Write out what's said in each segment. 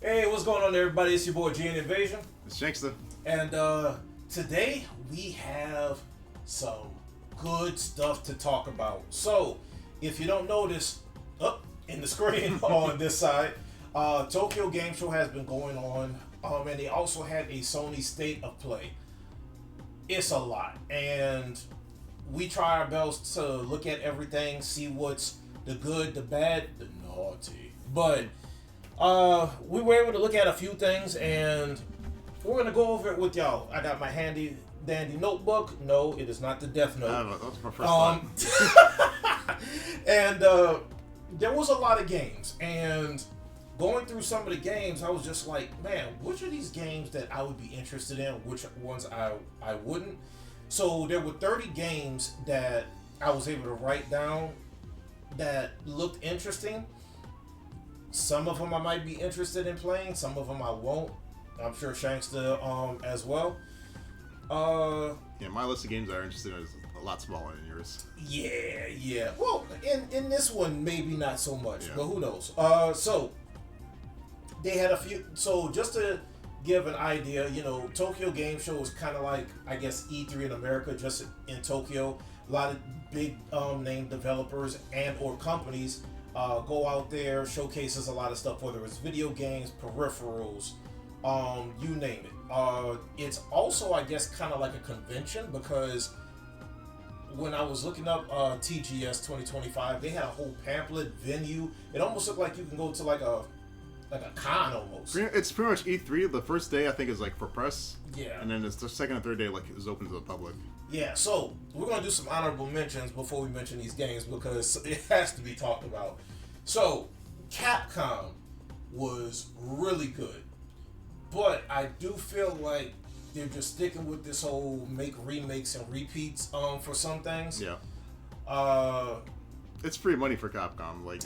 Hey, what's going on, everybody? It's your boy G Invasion. It's Shankster. And today we have some good stuff to talk about. So, if you don't notice, up in the screen on this side, Tokyo Game Show has been going on, and they also had a Sony State of Play. It's a lot, and we try our best to look at everything, see what's the good, the bad, the naughty. But we were able to look at a few things, and we're going to go over it with y'all. I got my handy dandy notebook. No, it is not the Death Note. I don't know, that was my first thought. And there was a lot of games, and going through some of the games, I was just like, man, which are these games that I would be interested in, which ones I wouldn't. So there were 30 games that I was able to write down that looked interesting. Some of them I might be interested in playing, some of them I won't. I'm sure Shankster as well. Yeah, my list of games I'm interested in is a lot smaller than yours. Yeah. Well, in this one, maybe not so much, but who knows? So they had a few. So just to give an idea, Tokyo Game Show is kind of like, I guess, E3 in America, just in Tokyo. A lot of big name developers and or companies go out there, showcases a lot of stuff, whether it's video games, peripherals, you name it. It's also, I guess, kind of like a convention, because when I was looking up TGS 2025, they had a whole pamphlet venue. It almost looked like you can go to like a con almost. It's pretty much E3. The first day I think is like for press. Yeah. And then it's the second and third day is open to the public. Yeah. So we're gonna do some honorable mentions before we mention these games, because it has to be talked about. So Capcom was really good, but I do feel like they're just sticking with this whole make remakes and repeats for some things. Yeah. It's free money for Capcom. Like,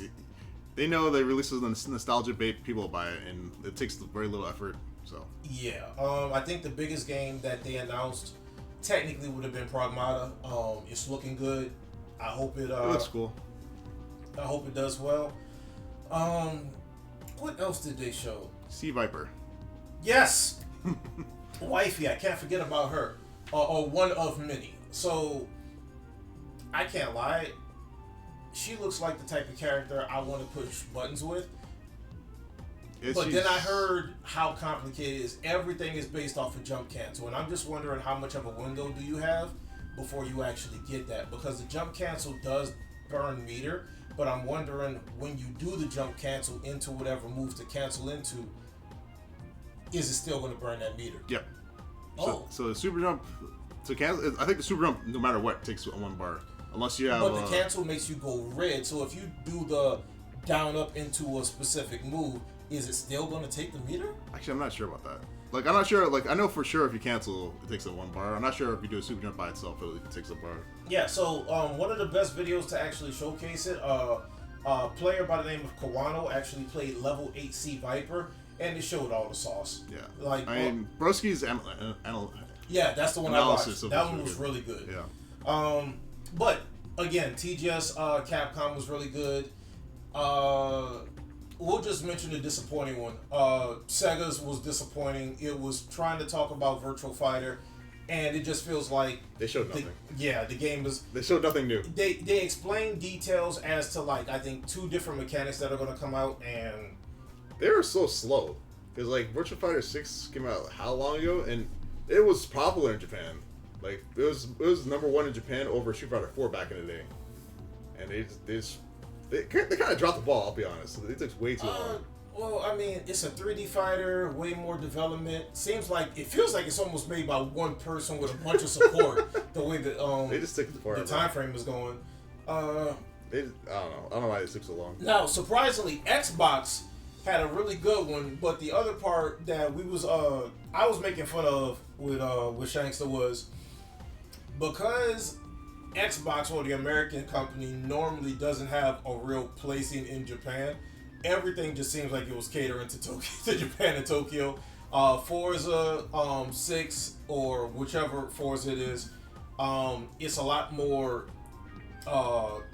they know they release the nostalgia bait, people will buy it, and it takes very little effort. So yeah, I think the biggest game that they announced technically would have been Pragmata. It's looking good. I hope it looks cool. I hope it does well. What else did they show? Sea Viper. Yes, wifey. I can't forget about her. Or one of many. So I can't lie. She looks like the type of character I want to push buttons with. But then I heard how complicated it is. Everything is based off of jump cancel, and I'm just wondering how much of a window do you have before you actually get that? Because the jump cancel does burn meter, but I'm wondering when you do the jump cancel into whatever moves to cancel into, is it still going to burn that meter? Yep. Oh. So the super jump to cancel, I think the super jump, no matter what, takes one bar. Unless you have. But the cancel makes you go red. So if you do the down up into a specific move, is it still going to take the meter? Actually, I'm not sure about that. Like, I'm not sure. Like, I know for sure if you cancel, it takes a 1 bar. I'm not sure if you do a super jump by itself, it takes a bar. Yeah. So one of the best videos to actually showcase it, a player by the name of Kawano actually played level 8 Sea Viper, and it showed all the sauce. Yeah. Like, I mean, Broski's yeah, that's the one I watched. That one was really good. Yeah. But again, TGS Capcom was really good. We'll just mention the disappointing one. Sega's was disappointing. It was trying to talk about Virtual Fighter, and it just feels like they showed nothing. The game is. They showed nothing new. They explained details as to, like, I think 2 different mechanics that are going to come out, and they were so slow, because like Virtual Fighter 6 came out how long ago, and it was popular in Japan. Like, it was #1 in Japan over Street Fighter 4 back in the day, and they kind of dropped the ball. I'll be honest. It took way too long. Well, I mean, it's a 3D fighter, way more development. It feels like it's almost made by one person with a bunch of support. The way that they just took the time frame is going. I don't know why it took so long. Now, surprisingly, Xbox had a really good one, but the other part that I was making fun of with Shankster was, because Xbox, or the American company, normally doesn't have a real placing in Japan. Everything just seems like it was catering to Japan and Tokyo. Forza 6, or whichever Forza it is, it's a lot more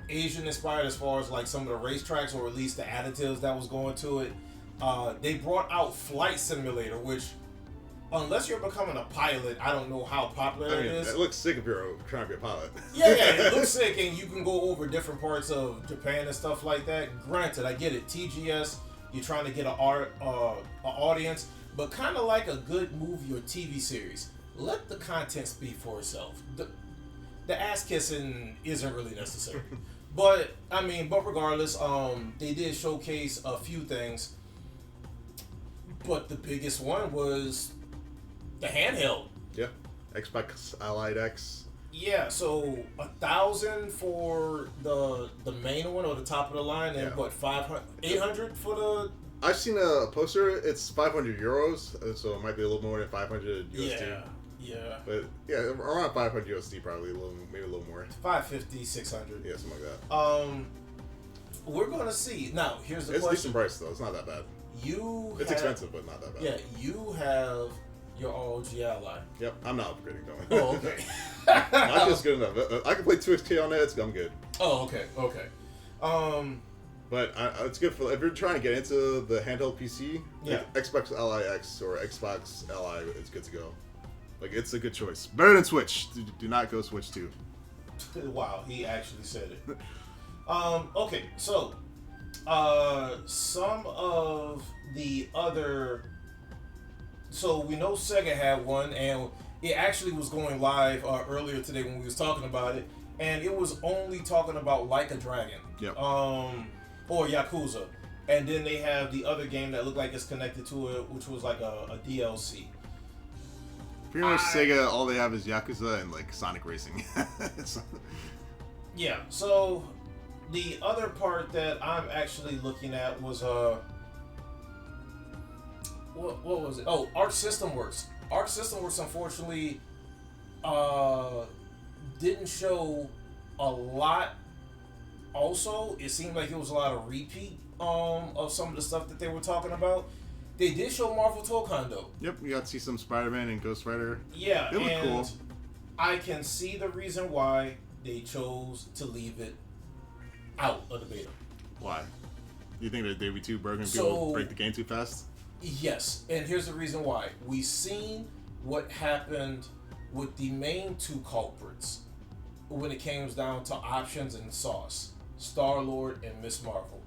Asian inspired as far as like some of the racetracks, or at least the additives that was going to it. They brought out Flight Simulator, which, unless you're becoming a pilot, I don't know how popular it is. It looks sick if you're trying to be a pilot. Yeah, it looks sick, and you can go over different parts of Japan and stuff like that. Granted, I get it. TGS, you're trying to get an audience, but kind of like a good movie or TV series. Let the content speak for itself. The ass kissing isn't really necessary. But regardless, they did showcase a few things. But the biggest one was the handheld. Yeah, Xbox Allied X. Yeah, so 1,000 for the main one or the top of the line, and what 800 for the. I've seen a poster. It's 500 euros, so it might be a little more than 500 USD. Yeah. But yeah, around 500 USD probably, maybe a little more. 550, 600. Yeah, something like that. We're gonna see. Now, here's the question. It's decent price though. It's not that bad. It's expensive, but not that bad. Yeah, you have your ROG Ally. Yep, I'm not upgrading though. Oh, okay. Not just good enough. I can play 2XK on it. I'm good. Oh, okay. But it's good for if you're trying to get into the handheld PC. Yeah. Xbox Ally X or Xbox Ally is good to go. Like, it's a good choice. Better than Switch. Do not go Switch 2. Wow, he actually said it. Okay, so some of the other. So we know Sega had one, and it actually was going live earlier today when we was talking about it, and it was only talking about Like a Dragon. Yep. Or Yakuza, and then they have the other game that looked like it's connected to it, which was like a DLC. Pretty much Sega, all they have is Yakuza and like Sonic Racing. Yeah, so the other part that I'm actually looking at was what was it? Oh, Arc System Works. Arc System Works unfortunately didn't show a lot. Also, it seemed like it was a lot of repeat of some of the stuff that they were talking about. They did show Marvel Tokon though. Yep, you got to see some Spider-Man and Ghost Rider. Yeah, it looked cool. I can see the reason why they chose to leave it out of the beta. Why? You think that they'd be too broken? People break the game too fast? Yes, and here's the reason why. We seen what happened with the main two culprits when it came down to options and sauce. Star-Lord and Miss Marvel.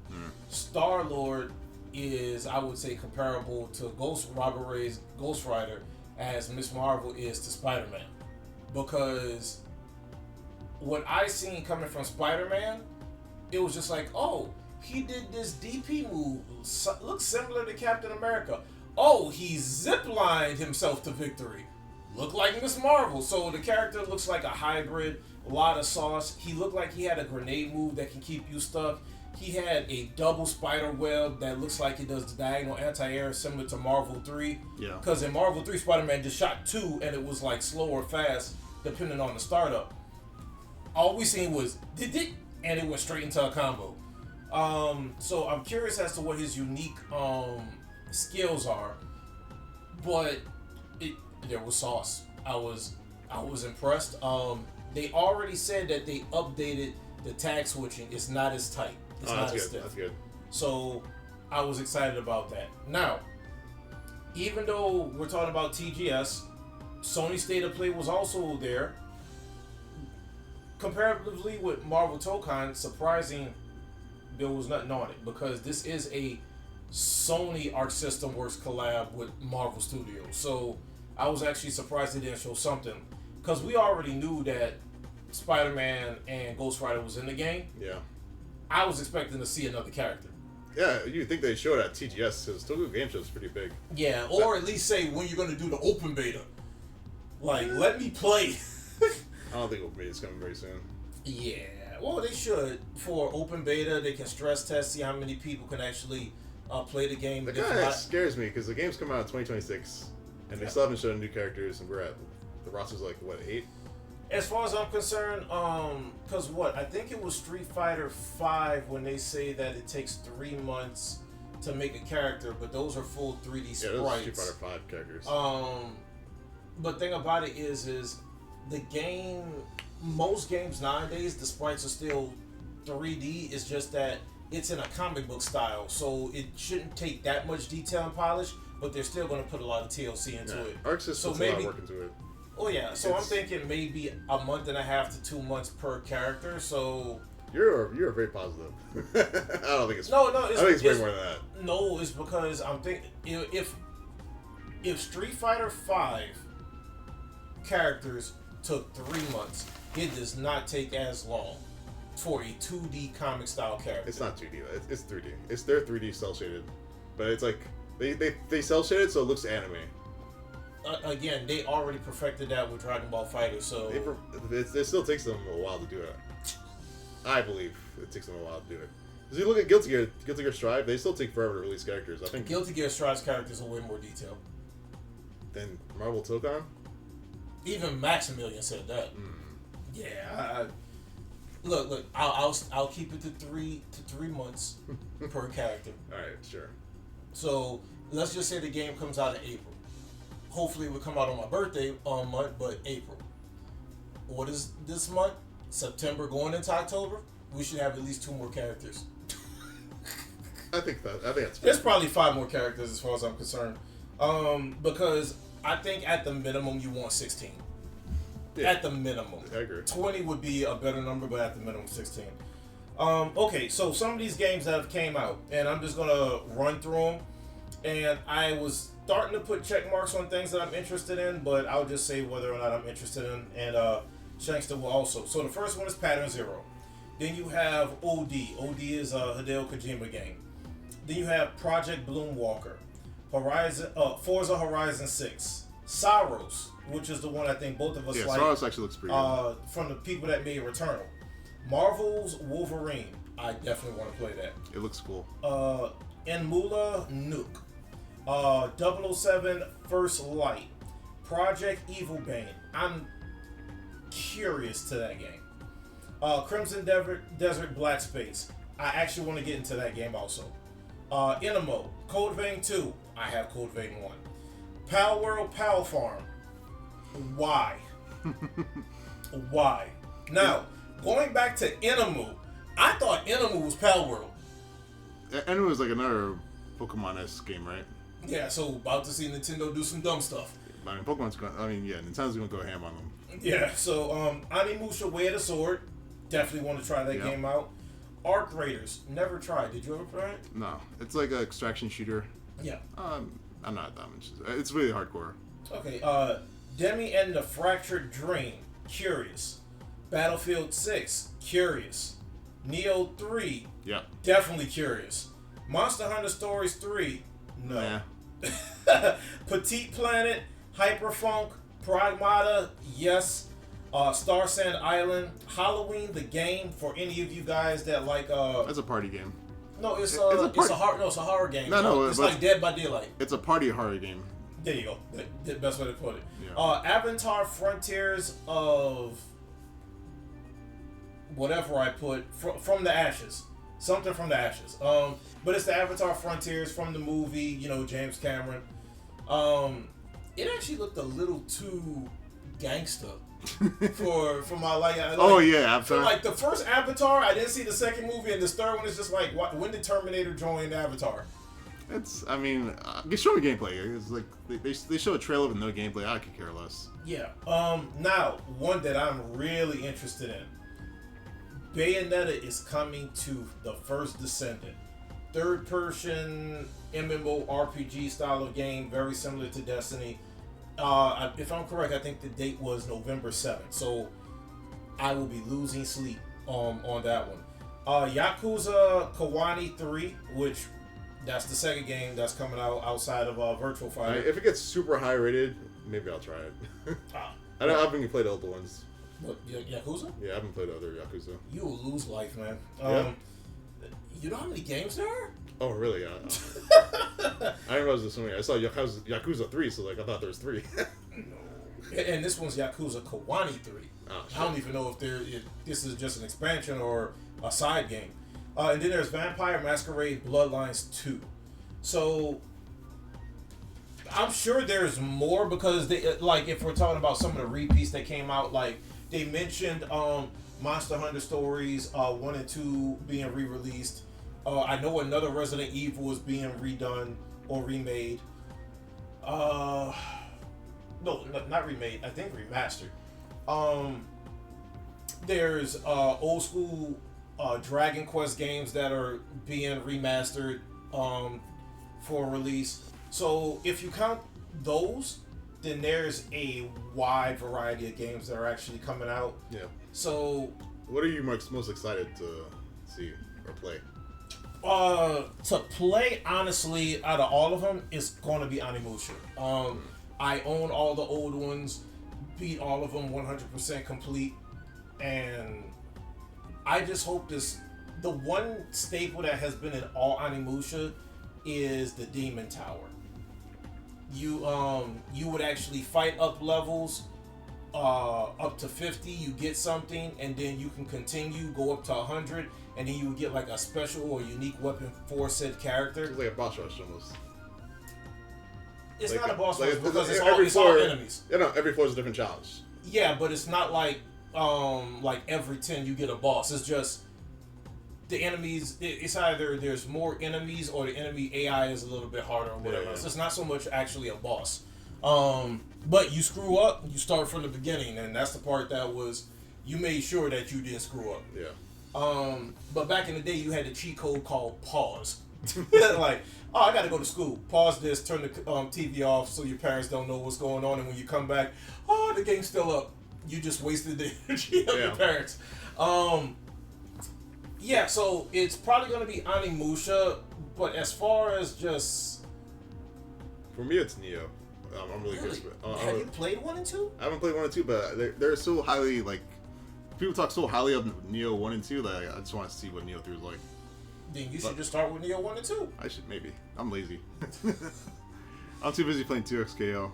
Star-Lord is, I would say, comparable to Robert Ray's Ghost Rider as Miss Marvel is to Spider-Man. Because what I seen coming from Spider-Man, it was just like, oh, he did this DP move, looks similar to Captain America. Oh, he ziplined himself to victory. Looked like Miss Marvel. So the character looks like a hybrid, a lot of sauce. He looked like he had a grenade move that can keep you stuck. He had a double spider web that looks like it does the diagonal anti-air similar to Marvel 3. Yeah. Because in Marvel 3, Spider-Man just shot 2 and it was like slow or fast depending on the startup. All we seen was did it and it went straight into a combo. So I'm curious as to what his unique skills are. But there was sauce. I was impressed. They already said that they updated the tag switching. It's not as tight. It's not as stiff. That's good. So I was excited about that. Now, even though we're talking about TGS, Sony State of Play was also there. Comparatively with Marvel Tokon, surprising there was nothing on it because this is a Sony Arc System Works collab with Marvel Studios. So I was actually surprised they didn't show something because we already knew that Spider-Man and Ghost Rider was in the game. Yeah. I was expecting to see another character. Yeah, you think they showed at TGS because Tokyo Game Show is pretty big. Yeah, or at least say when you're going to do the open beta. Like, let me play. I don't think open beta is coming very soon. Yeah, well, they should. For open beta, they can stress test, see how many people can actually play the game. That kind of scares me because the game's coming out in 2026, and they still haven't shown new characters, and we're at the roster's like what 8. As far as I'm concerned, because I think it was Street Fighter V when they say that it takes 3 months to make a character, but those are full 3D sprites. Yeah, those are Street Fighter V characters. But thing about it is the game. Most games nowadays, the sprites are still 3D. It's just that it's in a comic book style, so it shouldn't take that much detail and polish. But they're still going to put a lot of TLC into it. Arc System puts a lot of work into it. Oh yeah, so I'm thinking maybe a month and a half to 2 months per character. So you're very positive. I don't think it's no. I think it's way more than that. No, it's because I'm thinking if Street Fighter V characters took 3 months, it does not take as long for a 2D comic style character. It's not 2D. It's 3D. It's their 3D cell shaded, but it's like they cell shaded so it looks anime. Again, they already perfected that with Dragon Ball FighterZ, so it still takes them a while to do it. I believe it takes them a while to do it. Because you look at Guilty Gear Strive, they still take forever to release characters. I think Guilty Gear Strive's characters are way more detailed than Marvel Tokon. Even Maximilian said that. Yeah. Look. I'll keep it to 3 months per character. All right, sure. So let's just say the game comes out in April. Hopefully it will come out on my birthday month, but April. What is this month? September going into October? We should have at least 2 more characters. I think that's fair. There's probably 5 more characters as far as I'm concerned. Because I think at the minimum you want 16. Yeah. At the minimum. I agree. 20 would be a better number, but at the minimum 16. Okay, so some of these games that have came out, and I'm just gonna run through them. And I was starting to put check marks on things that I'm interested in, but I'll just say whether or not I'm interested in, and Shankster will also. So the first one is Pattern Zero. Then you have OD. OD is a Hideo Kojima game. Then you have Project Bloomwalker, Forza Horizon 6, Saros, which is the one I think both of us like. Saros actually looks pretty good. From the people that made Returnal. Marvel's Wolverine. I definitely want to play that. It looks cool. Enmula Nuke. 007 First Light. Project Evil Bane. I'm curious to that game. Crimson Desert Black Space. I actually want to get into that game also. Inamo. Code Vein 2. I have Code Vein 1. Pal World Pal Farm. Why? Why? Now, going back to Inamo, I thought Inamo was Pal World. Inamo was like another Pokemon-esque game, right? Yeah, so about to see Nintendo do some dumb stuff. I mean, Nintendo's gonna go ham on them. Yeah, so Animusha Way of the Sword. Definitely want to try that game out. Arc Raiders. Never tried. Did you ever try it? No. It's like an extraction shooter. Yeah. I'm not that much. It's really hardcore. Okay, Demi and the Fractured Dream. Curious. Battlefield 6. Curious. Neo 3. Yeah. Definitely curious. Monster Hunter Stories 3. No. Nah. Petite Planet. Hyperfunk. Pragmata. Yes. Star Sand Island. Halloween the game for any of you guys that like That's a party game. No, it's a horror game. No, it's like Dead by Daylight. It's a party horror game. There you go. The best way to put it. Yeah. Avatar Frontiers of whatever I put from the Ashes. Something from the Ashes. But it's the Avatar Frontiers from the movie, James Cameron. It actually looked a little too gangster for my Avatar. For like the first Avatar, I didn't see the second movie, and this third one is just like, when did Terminator join Avatar? Show me gameplay. It's like they show a trailer with no gameplay. I could care less. Yeah. Now one that I'm really interested in. Bayonetta is coming to the First Descendant. Third-person MMORPG style of game, very similar to Destiny. If I'm correct, I think the date was November 7th. So I will be losing sleep on that one. Yakuza Kiwami 3, which that's the second game that's coming out outside of Virtual Fighter. If it gets super high rated, maybe I'll try it. I haven't even played the other ones. What, Yakuza? Yeah, I haven't played other Yakuza. You will lose life, man. You know how many games there are? Oh, really? I didn't realize there's so many. I saw Yakuza 3, so I thought there was 3. And this one's Yakuza Kiwami 3. Oh, I don't even know if this is just an expansion or a side game. And then there's Vampire Masquerade Bloodlines 2. So I'm sure there's more because they if we're talking about some of the repeats that came out, they mentioned Monster Hunter Stories 1 and 2 being re-released. I know another Resident Evil is being redone or remade. No, not remade. I think remastered. There's old school Dragon Quest games that are being remastered for release. So if you count those, then there's a wide variety of games that are actually coming out. Yeah. So, what are you most excited to see or play? To play, honestly, out of all of them, it's going to be Onimusha. I own all the old ones, beat all of them 100% complete, and I just hope the one staple that has been in all Onimusha is the Demon Tower. You would actually fight up levels up to 50, you get something, and then you can continue, go up to 100, and then you would get like a special or unique weapon for said character. It's like a boss rush almost. It's like, not a boss like, rush because it's floor, all enemies. Yeah, no, every floor is a different challenge. Yeah, but it's not like every 10 you get a boss. It's just the enemies. It's either there's more enemies or the enemy AI is a little bit harder or whatever. Yeah. So it's not so much actually a boss. But you screw up, you start from the beginning, and that's the part that was you made sure that you didn't screw up. Yeah. But back in the day, you had a cheat code called pause. Like, oh, I gotta go to school. Pause this, turn the TV off so your parents don't know what's going on, and when you come back, oh, the game's still up. You just wasted the energy of your parents. Yeah, so it's probably gonna be Onimusha, but as far as just for me, it's Neo. I'm really really? good. Have you played 1 and 2? I haven't played 1 and 2, but they're so highly like people talk so highly of Neo 1 and 2 that I just want to see what Neo 3 is like. Then you should just start with Neo 1 and 2. I should maybe. I'm lazy. I'm too busy playing 2XKO.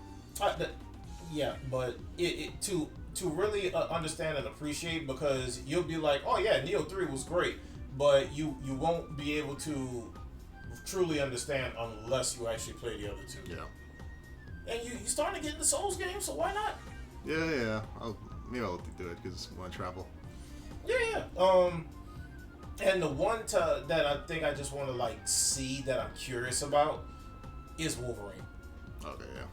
Yeah, but to really understand and appreciate, because you'll be like, oh yeah, Neo 3 was great, but you won't be able to truly understand unless you actually play the other two. Yeah. And you're starting to get into Souls games, so why not? Yeah. Maybe I'll do it because I want to travel. Yeah. And the one that I think I just want to like see that I'm curious about is Wolverine. Okay, yeah.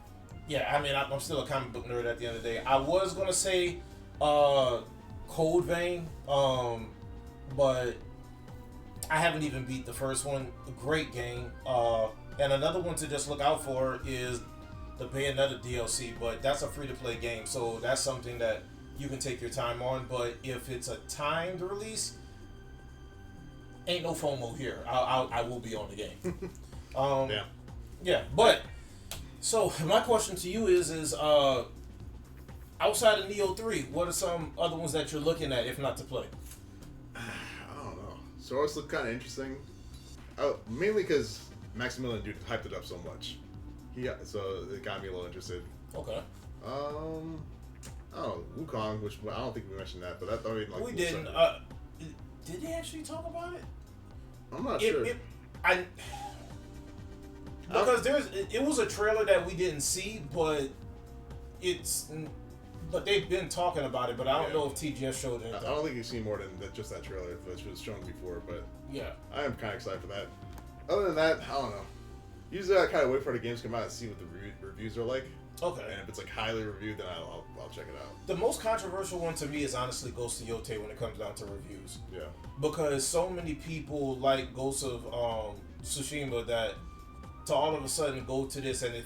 Yeah, I mean, I'm still a comic book nerd at the end of the day. I was gonna say Cold Vein, but I haven't even beat the first one. A great game. And another one to just look out for is the Bayonetta DLC, but that's a free-to-play game, so that's something that you can take your time on. But if it's a timed release, ain't no FOMO here. I will be on the game. Yeah. Yeah, but so my question to you is outside of Neo 3, what are some other ones that you're looking at, if not to play? I don't know. Soros look kind of interesting. Mainly because Maximilian dude hyped it up so much. So it got me a little interested. Okay. I don't know, Wukong, which I don't think we mentioned that, but that like we didn't. Did they actually talk about it? I'm not sure. Because it was a trailer that we didn't see, but they've been talking about it, but I don't know if TGS showed anything. I don't think you've seen more than just that trailer, which was shown before, but yeah, I am kind of excited for that. Other than that, I don't know. Usually I kind of wait for the games to come out and see what the reviews are like. Okay. And if it's like highly reviewed, then I'll check it out. The most controversial one to me is honestly Ghost of Yote when it comes down to reviews. Yeah. Because so many people like Ghost of Tsushima that to all of a sudden go to this, and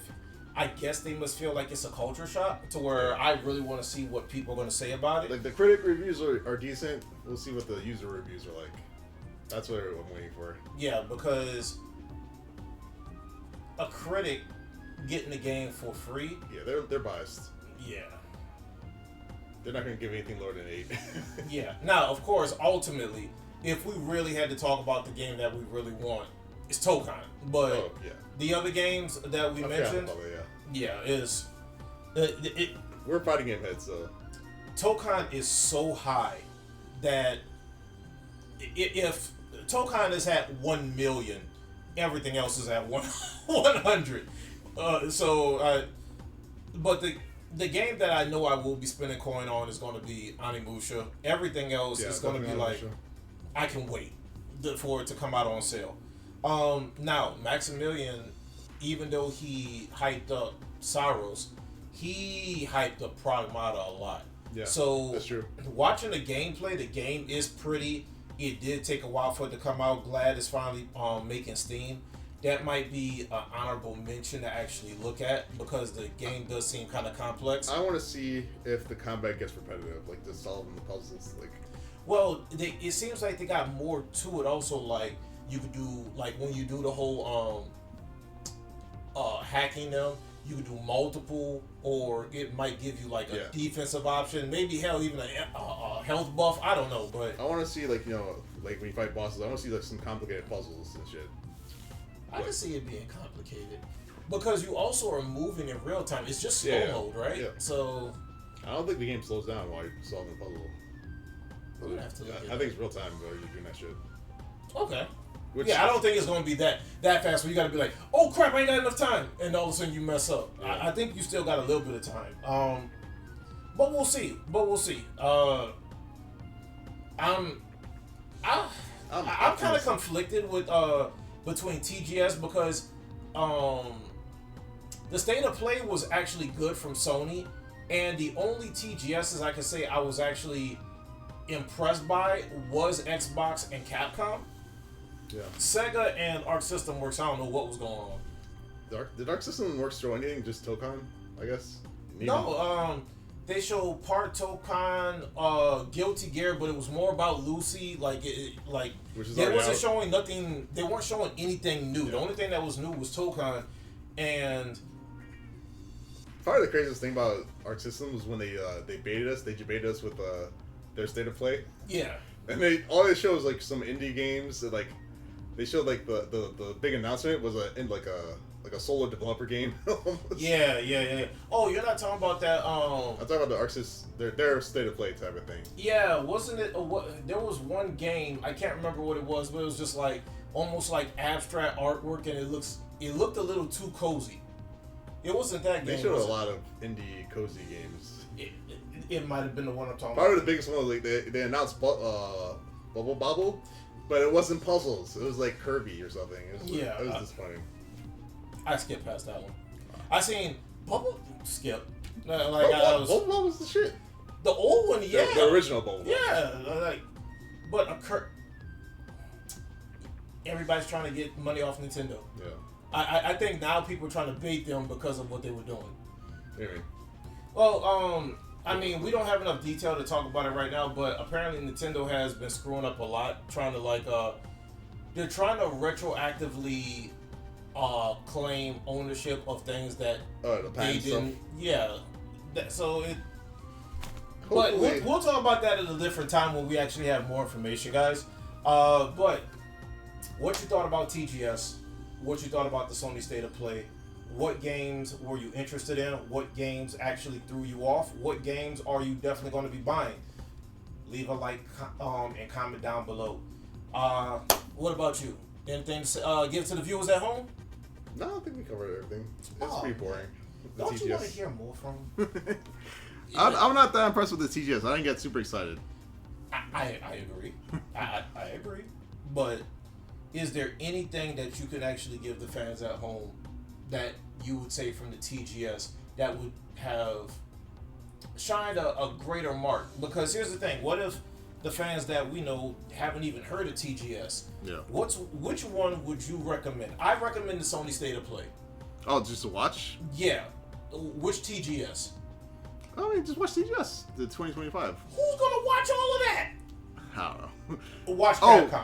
I guess they must feel like it's a culture shock to where I really want to see what people are going to say about it. Like the critic reviews are decent. We'll see what the user reviews are like. That's what I'm waiting for. Yeah, because a critic getting the game for free. Yeah, they're biased. Yeah. They're not going to give anything lower than 8. Yeah. Now, of course, ultimately, if we really had to talk about the game that we really want, it's Tokan. But the other games that we mentioned, we're fighting game heads, so Tokan is so high that if Tokan is at 1 million, everything else is at 100. But the game that I know I will be spending coin on is going to be Onimusha. Everything else is going to be like, I can wait. for it to come out on sale. Now Maximilian, even though he hyped up Saros, he hyped up Pragmata a lot. Yeah, so that's true. Watching the gameplay, the game is pretty. It did take a while for it to come out. Glad it's finally making steam. That might be an honorable mention to actually look at because the game does seem kind of complex. I want to see if the combat gets repetitive, like just solving the puzzles. Like, well, it seems like they got more to it. Also, like you could do like when you do the whole hacking them, you could do multiple, or it might give you like a defensive option. Maybe hell, even a health buff. I don't know, but I want to see like like when you fight bosses, I want to see like some complicated puzzles and shit. I can see it being complicated because you also are moving in real time. It's just slow mode, right? Yeah. So I don't think the game slows down while you're solving the puzzle. we're gonna have to look at I think it's real time though. You're doing that shit. Okay. I don't think it's gonna be that fast. Where you gotta be like, oh crap, I ain't got enough time, and all of a sudden you mess up. Yeah. I think you still got a little bit of time. But we'll see. I'm kind of conflicted with between TGS because the state of play was actually good from Sony, and the only TGSs I can say I was actually impressed by was Xbox and Capcom. Yeah. Sega and Arc System Works, I don't know what was going on. Did Arc System Works show anything? Just Tokon, I guess? No, they showed part Tokon, Guilty Gear, but it was more about Lucy. Like, they wasn't showing nothing. They weren't showing anything new. Yeah. The only thing that was new was Tokon, and probably the craziest thing about Arc System was when they baited us. They baited us with their state of play. Yeah. And all they showed was like some indie games that like they showed like the big announcement was in like a solo developer game. Yeah. Oh, you're not talking about that. I'm talking about the Arc System, their state of play type of thing. Yeah, wasn't it? There was one game, I can't remember what it was, but it was just like almost like abstract artwork, and it looked a little too cozy. It wasn't that game. They showed a lot of indie cozy games. It might have been the one I'm talking about. Probably the biggest one was like they announced Bubble Bobble, but it wasn't puzzles. It was like Kirby or something. It was disappointing. I skipped past that one. I seen Bubble skip. Bubble Bobble was the shit. The old one, yeah. The original Bubble Bobble. Yeah, but everybody's trying to get money off Nintendo. Yeah. I think now people are trying to bait them because of what they were doing. Maybe. Well, I mean, we don't have enough detail to talk about it right now, but apparently Nintendo has been screwing up a lot, trying to they're trying to retroactively claim ownership of things that they didn't. Stuff. Yeah. But we'll talk about that at a different time when we actually have more information, guys. But what you thought about TGS? What you thought about the Sony State of Play? What games were you interested in? What games actually threw you off? What games are you definitely going to be buying? Leave a like and comment down below. What about you? Anything to give to the viewers at home? No, I think we covered everything. It's pretty boring. Don't TGS. You want to hear more from them? I'm not that impressed with the TGS. I didn't get super excited. I agree. I agree. But is there anything that you can actually give the fans at home that you would say from the TGS that would have shined a greater mark? Because here's the thing: what if the fans that we know haven't even heard of TGS? Yeah. Which one would you recommend? I recommend the Sony State of Play. Oh, just to watch? Yeah. Which TGS? I mean, just watch TGS, the 2025. Who's gonna watch all of that? I don't know. Watch Capcom.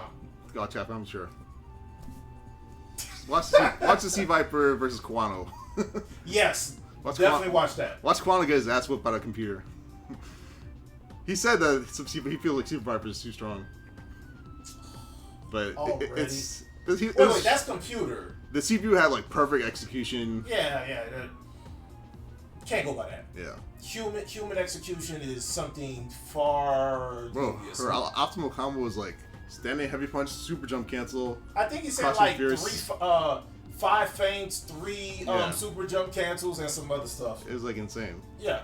Watch Capcom, I'm sure. Watch the Sea Viper versus Kawano. Yes, definitely watch that. Watch Kawano get his ass whipped by the computer. He said that he feels like Super Viper is too strong. But wait, that's computer. The CPU had like perfect execution. Yeah. Can't go by that. Yeah. Human execution is something far. Bro, her optimal combo was like standing heavy punch, super jump cancel. I think he said like five feints, three super jump cancels, and some other stuff. It was like insane. Yeah,